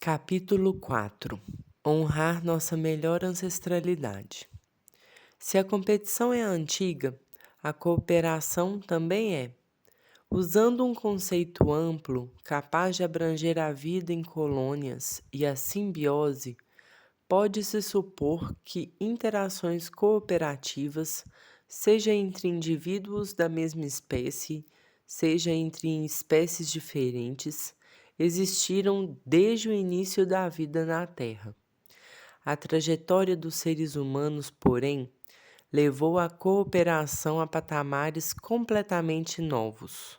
Capítulo 4. Honrar nossa melhor ancestralidade. Se a competição é antiga, a cooperação também é. Usando um conceito amplo, capaz de abranger a vida em colônias e a simbiose, pode-se supor que interações cooperativas, seja entre indivíduos da mesma espécie, seja entre espécies diferentes, existiram desde o início da vida na Terra. A trajetória dos seres humanos, porém, levou a cooperação a patamares completamente novos.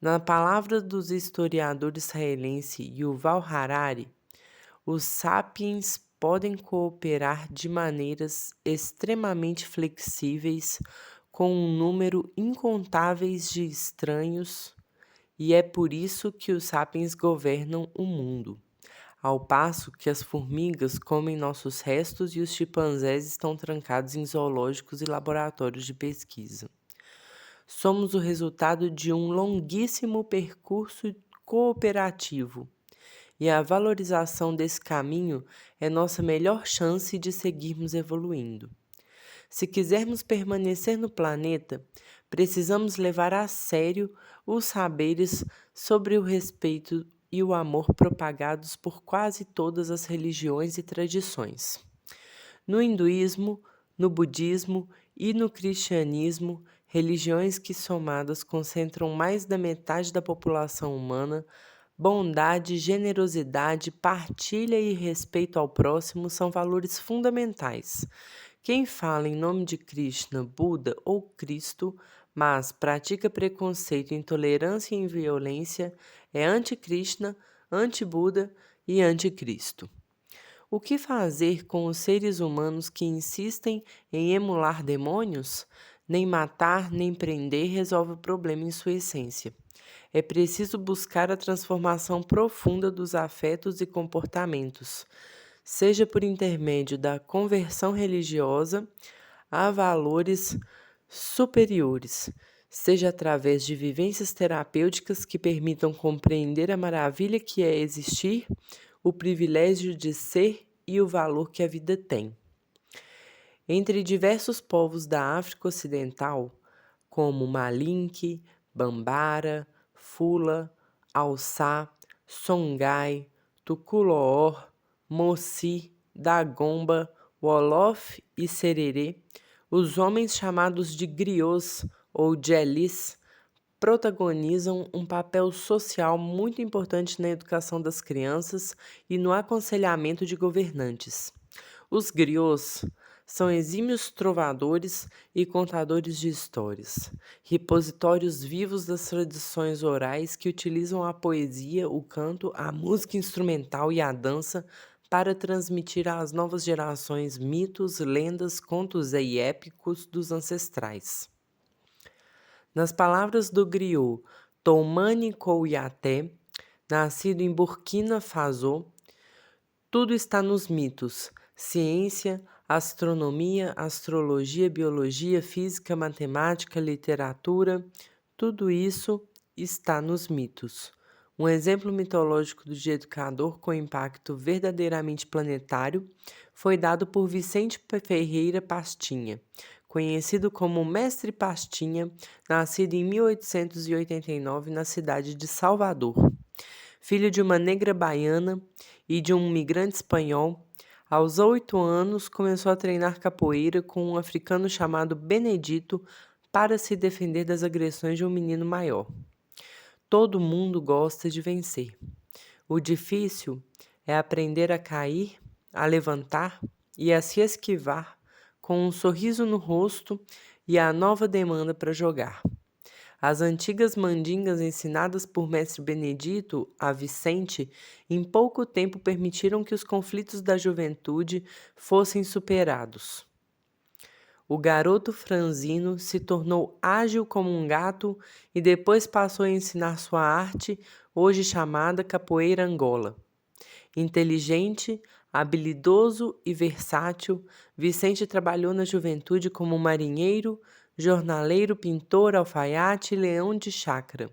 Na palavra dos historiador israelense Yuval Harari, os sapiens podem cooperar de maneiras extremamente flexíveis com um número incontáveis de estranhos, e é por isso que os sapiens governam o mundo, ao passo que as formigas comem nossos restos e os chimpanzés estão trancados em zoológicos e laboratórios de pesquisa. Somos o resultado de um longuíssimo percurso cooperativo, e a valorização desse caminho é nossa melhor chance de seguirmos evoluindo. Se quisermos permanecer no planeta, precisamos levar a sério os saberes sobre o respeito e o amor propagados por quase todas as religiões e tradições. No hinduísmo, no budismo e no cristianismo, religiões que somadas concentram mais da metade da população humana, bondade, generosidade, partilha e respeito ao próximo são valores fundamentais. Quem fala em nome de Krishna, Buda ou Cristo, mas pratica preconceito, intolerância e violência, é anti-Krishna, anti-Buda e anti-Cristo. O que fazer com os seres humanos que insistem em emular demônios? Nem matar, nem prender resolve o problema em sua essência. É preciso buscar a transformação profunda dos afetos e comportamentos, seja por intermédio da conversão religiosa a valores superiores, seja através de vivências terapêuticas que permitam compreender a maravilha que é existir, o privilégio de ser e o valor que a vida tem. Entre diversos povos da África Ocidental, como Malinke, Bambara, Fula, Alçá, Songhai, Tuculoor, Moci, Dagomba, Wolof e Sererê, os homens chamados de griots ou djelis protagonizam um papel social muito importante na educação das crianças e no aconselhamento de governantes. Os griots são exímios trovadores e contadores de histórias, repositórios vivos das tradições orais que utilizam a poesia, o canto, a música instrumental e a dança para transmitir às novas gerações mitos, lendas, contos e épicos dos ancestrais. Nas palavras do griot Toumani Kouyaté, nascido em Burkina Faso, tudo está nos mitos: ciência, astronomia, astrologia, biologia, física, matemática, literatura, tudo isso está nos mitos. Um exemplo mitológico de educador com impacto verdadeiramente planetário foi dado por Vicente Ferreira Pastinha, conhecido como Mestre Pastinha, nascido em 1889 na cidade de Salvador. Filho de uma negra baiana e de um migrante espanhol, aos 8 anos começou a treinar capoeira com um africano chamado Benedito para se defender das agressões de um menino maior. Todo mundo gosta de vencer. O difícil é aprender a cair, a levantar e a se esquivar com um sorriso no rosto e a nova demanda para jogar. As antigas mandingas ensinadas por Mestre Benedito a Vicente em pouco tempo permitiram que os conflitos da juventude fossem superados. O garoto franzino se tornou ágil como um gato e depois passou a ensinar sua arte, hoje chamada capoeira Angola. Inteligente, habilidoso e versátil, Vicente trabalhou na juventude como marinheiro, jornaleiro, pintor, alfaiate e leão de chácara,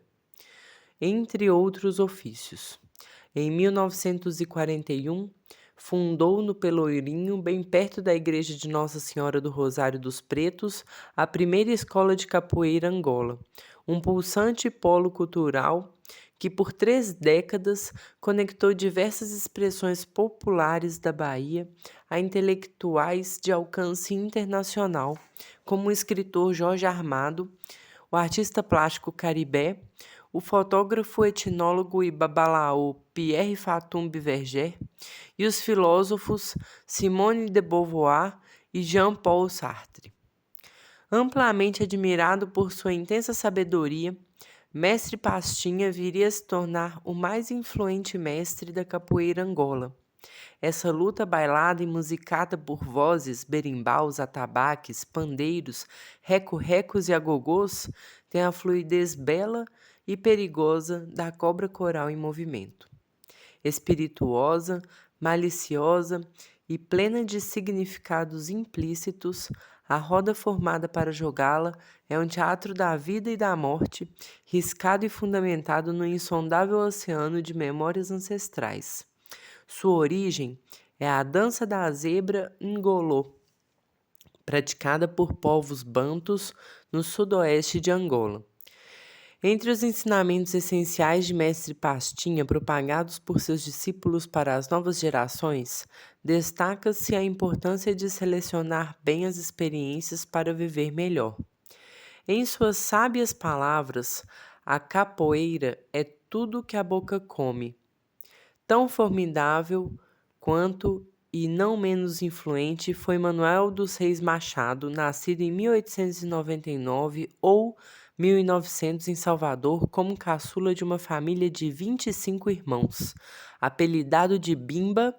entre outros ofícios. Em 1941, fundou no Pelourinho, bem perto da igreja de Nossa Senhora do Rosário dos Pretos, a primeira escola de capoeira Angola, um pulsante polo cultural que por 3 décadas conectou diversas expressões populares da Bahia a intelectuais de alcance internacional, como o escritor Jorge Amado, o artista plástico Caribé, o fotógrafo, etnólogo e babalaô Pierre Fatum Verger e os filósofos Simone de Beauvoir e Jean-Paul Sartre. Amplamente admirado por sua intensa sabedoria, Mestre Pastinha viria a se tornar o mais influente mestre da capoeira Angola. Essa luta bailada e musicada por vozes, berimbaus, atabaques, pandeiros, reco-recos e agogôs tem a fluidez bela e perigosa da cobra coral em movimento. Espirituosa, maliciosa e plena de significados implícitos, a roda formada para jogá-la é um teatro da vida e da morte, riscado e fundamentado no insondável oceano de memórias ancestrais. Sua origem é a dança da zebra ngolô, praticada por povos bantus no sudoeste de Angola. Entre os ensinamentos essenciais de Mestre Pastinha propagados por seus discípulos para as novas gerações, destaca-se a importância de selecionar bem as experiências para viver melhor. Em suas sábias palavras, a capoeira é tudo que a boca come. Tão formidável quanto e não menos influente foi Manuel dos Reis Machado, nascido em 1899 ou 1900 em Salvador como caçula de uma família de 25 irmãos. Apelidado de Bimba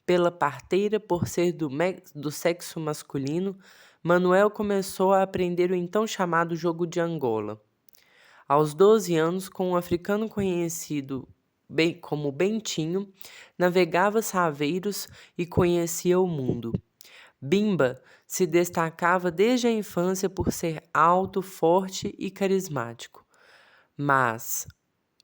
pela parteira por ser do sexo masculino, Manuel começou a aprender o então chamado jogo de Angola. Aos 12 anos, com um africano conhecido como Bentinho, navegava saveiros e conhecia o mundo. Bimba se destacava desde a infância por ser alto, forte e carismático, mas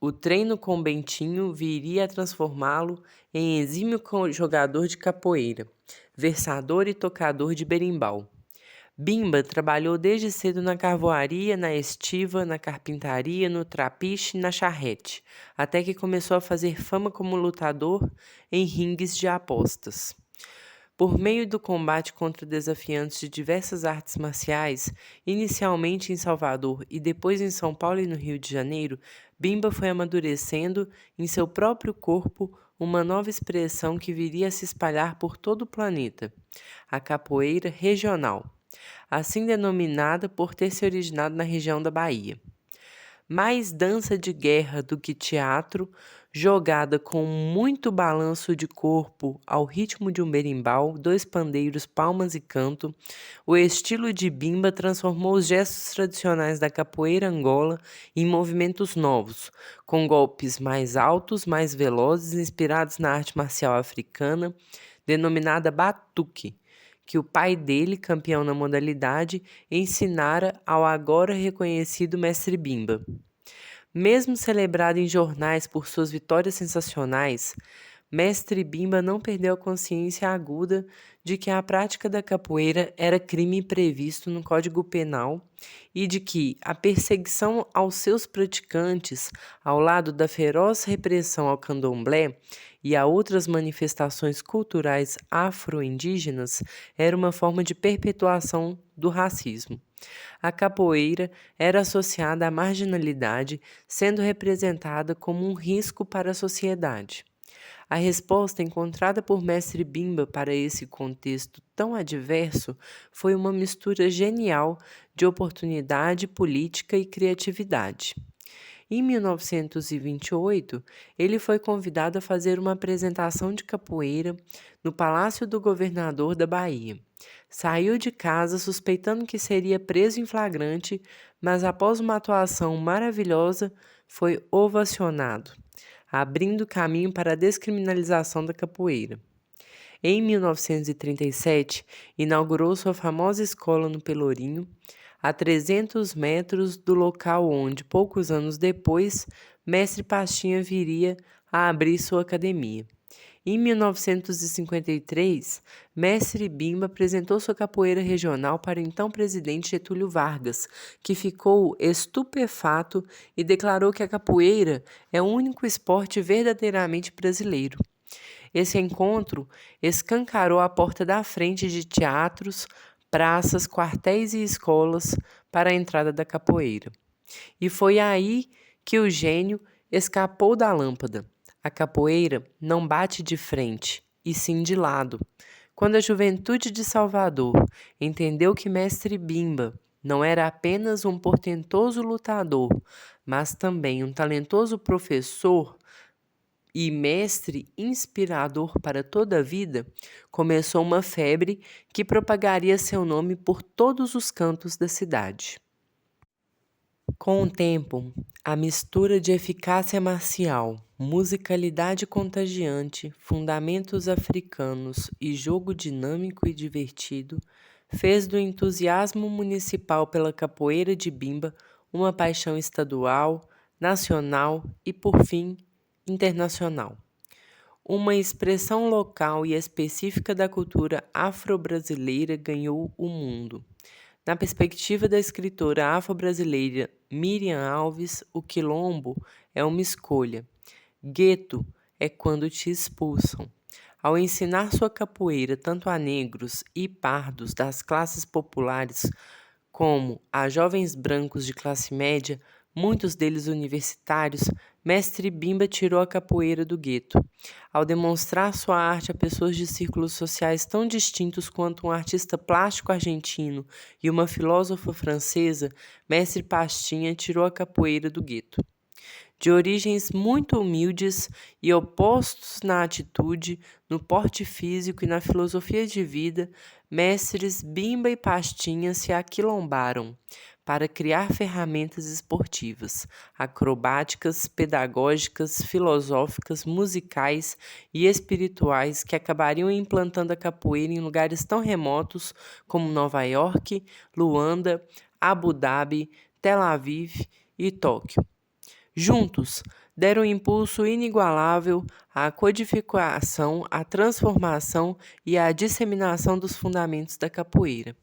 o treino com Bentinho viria a transformá-lo em exímio jogador de capoeira, versador e tocador de berimbau. Bimba trabalhou desde cedo na carvoaria, na estiva, na carpintaria, no trapiche e na charrete, até que começou a fazer fama como lutador em ringues de apostas. Por meio do combate contra desafiantes de diversas artes marciais, inicialmente em Salvador e depois em São Paulo e no Rio de Janeiro, Bimba foi amadurecendo em seu próprio corpo uma nova expressão que viria a se espalhar por todo o planeta, a capoeira regional, assim denominada por ter se originado na região da Bahia. Mais dança de guerra do que teatro, jogada com muito balanço de corpo ao ritmo de um berimbau, 2 pandeiros, palmas e canto, o estilo de Bimba transformou os gestos tradicionais da capoeira Angola em movimentos novos, com golpes mais altos, mais velozes, inspirados na arte marcial africana, denominada batuque, que o pai dele, campeão na modalidade, ensinara ao agora reconhecido mestre Bimba. Mesmo celebrado em jornais por suas vitórias sensacionais, Mestre Bimba não perdeu a consciência aguda de que a prática da capoeira era crime previsto no Código Penal e de que a perseguição aos seus praticantes, ao lado da feroz repressão ao candomblé e a outras manifestações culturais afro-indígenas, era uma forma de perpetuação do racismo. A capoeira era associada à marginalidade, sendo representada como um risco para a sociedade. A resposta encontrada por Mestre Bimba para esse contexto tão adverso foi uma mistura genial de oportunidade política e criatividade. Em 1928, ele foi convidado a fazer uma apresentação de capoeira no Palácio do Governador da Bahia. Saiu de casa suspeitando que seria preso em flagrante, mas após uma atuação maravilhosa, foi ovacionado, abrindo caminho para a descriminalização da capoeira. Em 1937, inaugurou sua famosa escola no Pelourinho, a 300 metros do local onde, poucos anos depois, Mestre Pastinha viria a abrir sua academia. Em 1953, Mestre Bimba apresentou sua capoeira regional para o então presidente Getúlio Vargas, que ficou estupefato e declarou que a capoeira é o único esporte verdadeiramente brasileiro. Esse encontro escancarou a porta da frente de teatros, praças, quartéis e escolas para a entrada da capoeira. E foi aí que o gênio escapou da lâmpada. A capoeira não bate de frente, e sim de lado. Quando a juventude de Salvador entendeu que Mestre Bimba não era apenas um portentoso lutador, mas também um talentoso professor e mestre inspirador para toda a vida, começou uma febre que propagaria seu nome por todos os cantos da cidade. Com o tempo, a mistura de eficácia marcial, musicalidade contagiante, fundamentos africanos e jogo dinâmico e divertido fez do entusiasmo municipal pela capoeira de Bimba uma paixão estadual, nacional e, por fim, internacional. Uma expressão local e específica da cultura afro-brasileira ganhou o mundo. Na perspectiva da escritora afro-brasileira Miriam Alves, o quilombo é uma escolha. Gueto é quando te expulsam. Ao ensinar sua capoeira tanto a negros e pardos das classes populares como a jovens brancos de classe média, muitos deles universitários, Mestre Bimba tirou a capoeira do gueto. Ao demonstrar sua arte a pessoas de círculos sociais tão distintos quanto um artista plástico argentino e uma filósofa francesa, Mestre Pastinha tirou a capoeira do gueto. De origens muito humildes e opostos na atitude, no porte físico e na filosofia de vida, mestres Bimba e Pastinha se aquilombaram para criar ferramentas esportivas, acrobáticas, pedagógicas, filosóficas, musicais e espirituais que acabariam implantando a capoeira em lugares tão remotos como Nova York, Luanda, Abu Dhabi, Tel Aviv e Tóquio. Juntos, deram um impulso inigualável à codificação, à transformação e à disseminação dos fundamentos da capoeira.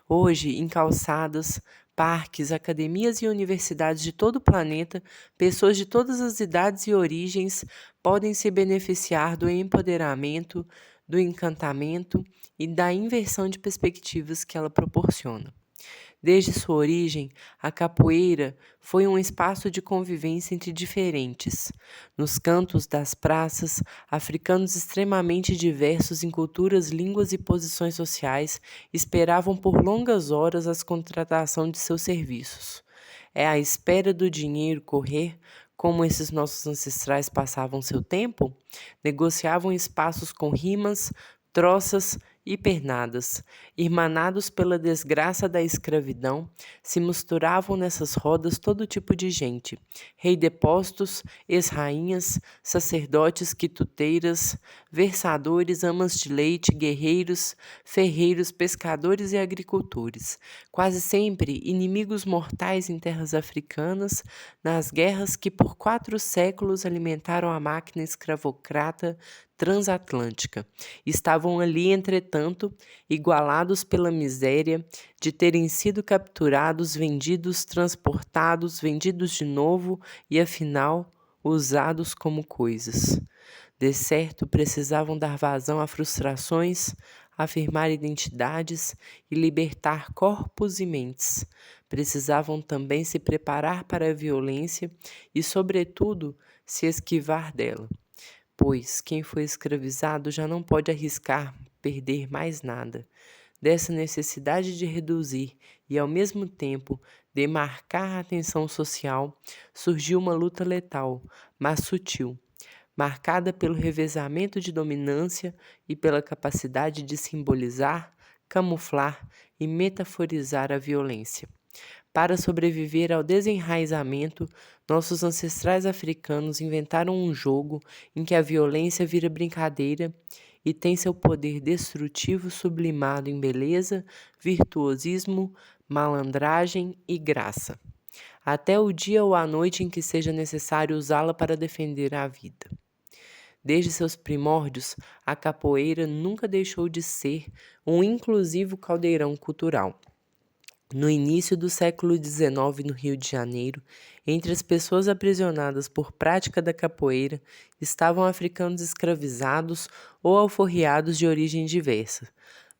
Hoje, em calçadas, parques, academias e universidades de todo o planeta, pessoas de todas as idades e origens podem se beneficiar do empoderamento, do encantamento e da inversão de perspectivas que ela proporciona. Desde sua origem, a capoeira foi um espaço de convivência entre diferentes. Nos cantos das praças, africanos extremamente diversos em culturas, línguas e posições sociais esperavam por longas horas a contratação de seus serviços. É à espera do dinheiro correr como esses nossos ancestrais passavam seu tempo? Negociavam espaços com rimas, troças e pernadas, irmanados pela desgraça da escravidão, se misturavam nessas rodas todo tipo de gente, rei depostos, ex-rainhas, sacerdotes, quituteiras, versadores, amas de leite, guerreiros, ferreiros, pescadores e agricultores, quase sempre inimigos mortais em terras africanas, nas guerras que por 4 séculos alimentaram a máquina escravocrata transatlântica. Estavam ali, entretanto, igualados pela miséria de terem sido capturados, vendidos, transportados, vendidos de novo e, afinal, usados como coisas. De certo, precisavam dar vazão a frustrações, afirmar identidades e libertar corpos e mentes. Precisavam também se preparar para a violência e, sobretudo, se esquivar dela, pois quem foi escravizado já não pode arriscar perder mais nada. Dessa necessidade de reduzir e, ao mesmo tempo, demarcar a atenção social, surgiu uma luta letal, mas sutil, marcada pelo revezamento de dominância e pela capacidade de simbolizar, camuflar e metaforizar a violência. Para sobreviver ao desenraizamento, nossos ancestrais africanos inventaram um jogo em que a violência vira brincadeira e tem seu poder destrutivo sublimado em beleza, virtuosismo, malandragem e graça, até o dia ou a noite em que seja necessário usá-la para defender a vida. Desde seus primórdios, a capoeira nunca deixou de ser um inclusivo caldeirão cultural. No início do século XIX, no Rio de Janeiro, entre as pessoas aprisionadas por prática da capoeira estavam africanos escravizados ou alforriados de origem diversa: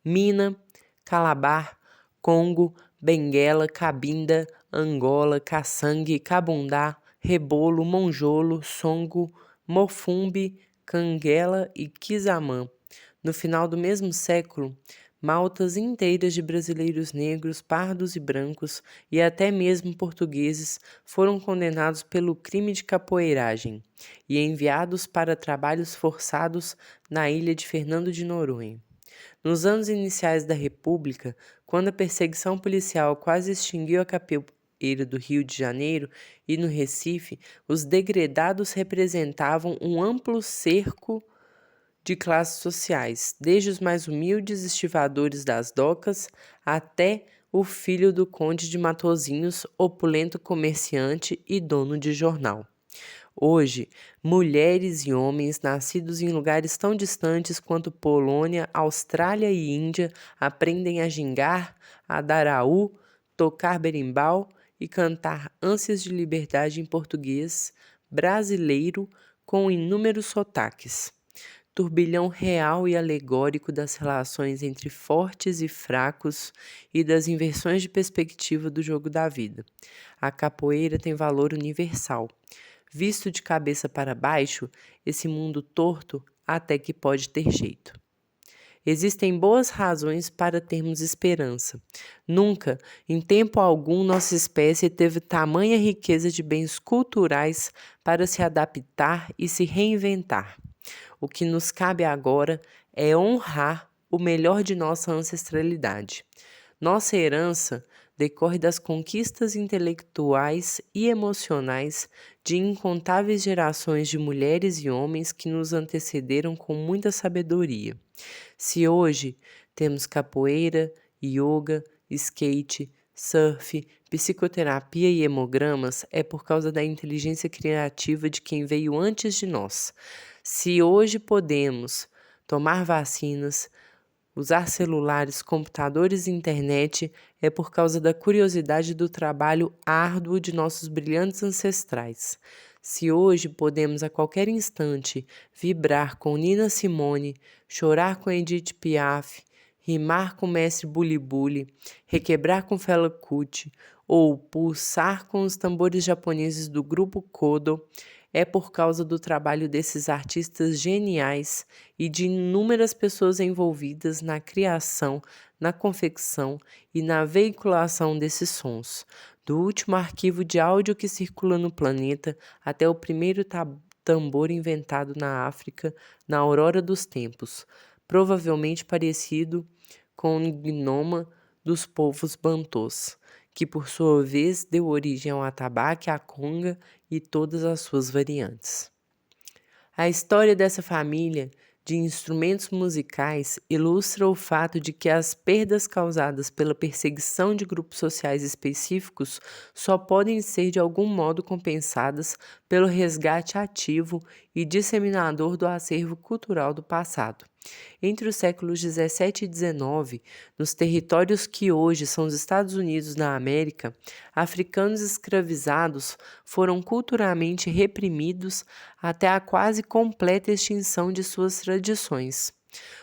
Mina, Calabar, Congo, Benguela, Cabinda, Angola, Caçangue, Cabundá, Rebolo, Monjolo, Songo, Mofumbi, Canguela e Quizamã. No final do mesmo século, maltas inteiras de brasileiros negros, pardos e brancos, e até mesmo portugueses, foram condenados pelo crime de capoeiragem e enviados para trabalhos forçados na ilha de Fernando de Noronha. Nos anos iniciais da República, quando a perseguição policial quase extinguiu a capoeira do Rio de Janeiro e no Recife, os degredados representavam um amplo cerco de classes sociais, desde os mais humildes estivadores das docas até o filho do conde de Matozinhos, opulento comerciante e dono de jornal. Hoje, mulheres e homens nascidos em lugares tão distantes quanto Polônia, Austrália e Índia aprendem a gingar, a dar aú, tocar berimbau e cantar ânsias de liberdade em português brasileiro com inúmeros sotaques. Turbilhão real e alegórico das relações entre fortes e fracos e das inversões de perspectiva do jogo da vida. A capoeira tem valor universal. Visto de cabeça para baixo, esse mundo torto até que pode ter jeito. Existem boas razões para termos esperança. Nunca, em tempo algum, nossa espécie teve tamanha riqueza de bens culturais para se adaptar e se reinventar. O que nos cabe agora é honrar o melhor de nossa ancestralidade. Nossa herança decorre das conquistas intelectuais e emocionais de incontáveis gerações de mulheres e homens que nos antecederam com muita sabedoria. Se hoje temos capoeira, yoga, skate, surf, psicoterapia e hemogramas, é por causa da inteligência criativa de quem veio antes de nós. Se hoje podemos tomar vacinas, usar celulares, computadores e internet, é por causa da curiosidade do trabalho árduo de nossos brilhantes ancestrais. Se hoje podemos a qualquer instante vibrar com Nina Simone, chorar com Edith Piaf, rimar com Mestre Bully, requebrar com Fela Kuti ou pulsar com os tambores japoneses do grupo Kodo, é por causa do trabalho desses artistas geniais e de inúmeras pessoas envolvidas na criação, na confecção e na veiculação desses sons, do último arquivo de áudio que circula no planeta até o primeiro tambor inventado na África na aurora dos tempos, provavelmente parecido com o gnoma dos povos bantôs, que por sua vez deu origem ao atabaque, à conga e todas as suas variantes. A história dessa família de instrumentos musicais ilustra o fato de que as perdas causadas pela perseguição de grupos sociais específicos só podem ser de algum modo compensadas pelo resgate ativo e disseminador do acervo cultural do passado. Entre os séculos 17 e 19, nos territórios que hoje são os Estados Unidos da América, africanos escravizados foram culturalmente reprimidos até a quase completa extinção de suas tradições.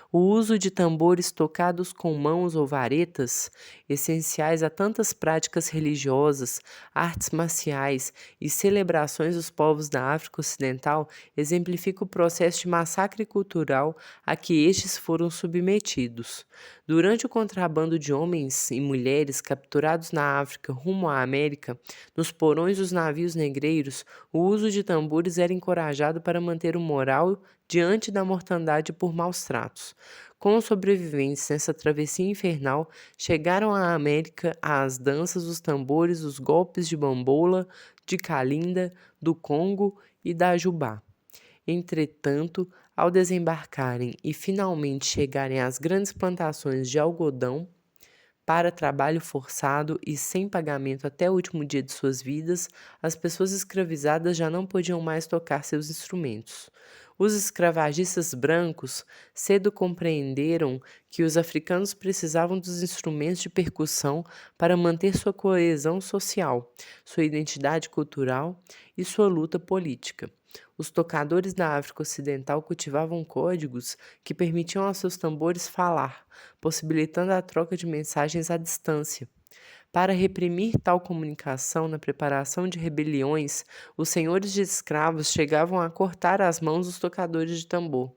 O uso de tambores tocados com mãos ou varetas, essenciais a tantas práticas religiosas, artes marciais e celebrações dos povos da África Ocidental, exemplifica o processo de massacre cultural a que estes foram submetidos. Durante o contrabando de homens e mulheres capturados na África rumo à América, nos porões dos navios negreiros, o uso de tambores era encorajado para manter o moral diante da mortandade por maus tratos. Com os sobreviventes nessa travessia infernal, chegaram à América as danças, os tambores, os golpes de bambola, de calinda, do Congo e da jubá. Entretanto, ao desembarcarem e finalmente chegarem às grandes plantações de algodão, para trabalho forçado e sem pagamento até o último dia de suas vidas, as pessoas escravizadas já não podiam mais tocar seus instrumentos. Os escravagistas brancos cedo compreenderam que os africanos precisavam dos instrumentos de percussão para manter sua coesão social, sua identidade cultural e sua luta política. Os tocadores da África Ocidental cultivavam códigos que permitiam aos seus tambores falar, possibilitando a troca de mensagens à distância. Para reprimir tal comunicação na preparação de rebeliões, os senhores de escravos chegavam a cortar as mãos dos tocadores de tambor.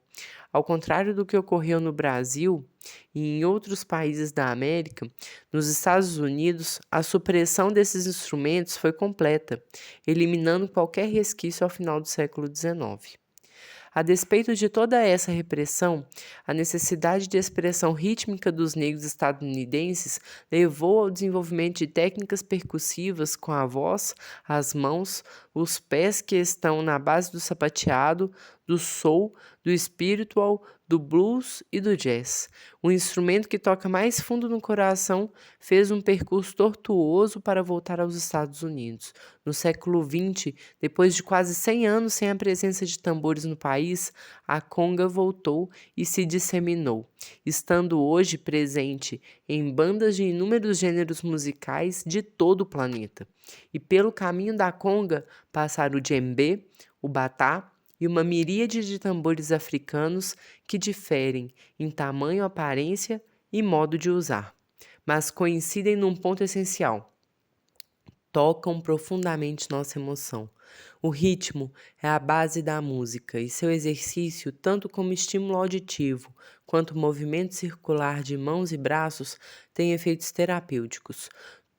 Ao contrário do que ocorreu no Brasil e em outros países da América, nos Estados Unidos, a supressão desses instrumentos foi completa, eliminando qualquer resquício ao final do século XIX. A despeito de toda essa repressão, a necessidade de expressão rítmica dos negros estadunidenses levou ao desenvolvimento de técnicas percussivas com a voz, as mãos, os pés que estão na base do sapateado, do soul, do spiritual, do blues e do jazz. O instrumento que toca mais fundo no coração fez um percurso tortuoso para voltar aos Estados Unidos. No século XX, depois de quase 100 anos sem a presença de tambores no país, a conga voltou e se disseminou, estando hoje presente em bandas de inúmeros gêneros musicais de todo o planeta. E pelo caminho da conga passaram o djembe, o batá e uma miríade de tambores africanos que diferem em tamanho, aparência e modo de usar, mas coincidem num ponto essencial: tocam profundamente nossa emoção. O ritmo é a base da música e seu exercício, tanto como estímulo auditivo quanto movimento circular de mãos e braços, tem efeitos terapêuticos.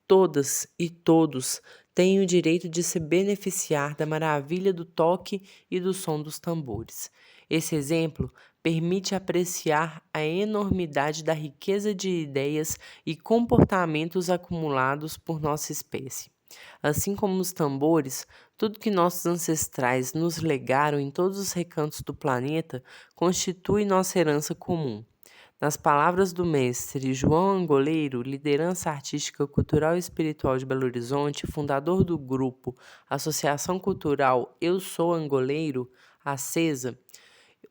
Todas e todos têm o direito de se beneficiar da maravilha do toque e do som dos tambores. Esse exemplo permite apreciar a enormidade da riqueza de ideias e comportamentos acumulados por nossa espécie. Assim como os tambores, tudo que nossos ancestrais nos legaram em todos os recantos do planeta constitui nossa herança comum. Nas palavras do mestre João Angoleiro, liderança artística, cultural e espiritual de Belo Horizonte, fundador do grupo Associação Cultural Eu Sou Angoleiro, acesa,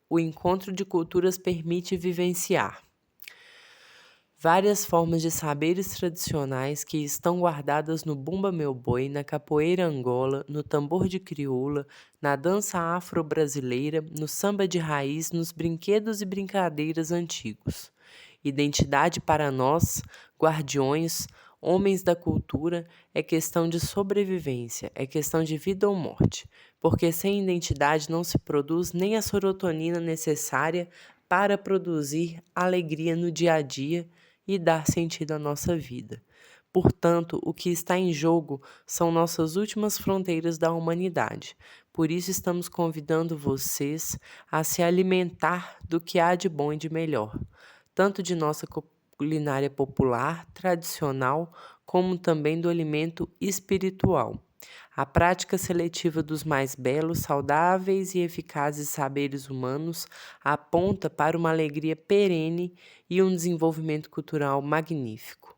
o encontro de culturas permite vivenciar várias formas de saberes tradicionais que estão guardadas no bumba meu boi, na capoeira angola, no tambor de crioula, na dança afro-brasileira, no samba de raiz, nos brinquedos e brincadeiras antigos. Identidade para nós, guardiões, homens da cultura, é questão de sobrevivência, é questão de vida ou morte, porque sem identidade não se produz nem a serotonina necessária para produzir alegria no dia a dia e dar sentido à nossa vida. Portanto, o que está em jogo são nossas últimas fronteiras da humanidade. Por isso, estamos convidando vocês a se alimentar do que há de bom e de melhor, tanto de nossa culinária popular, tradicional, como também do alimento espiritual. A prática seletiva dos mais belos, saudáveis e eficazes saberes humanos aponta para uma alegria perene e um desenvolvimento cultural magnífico.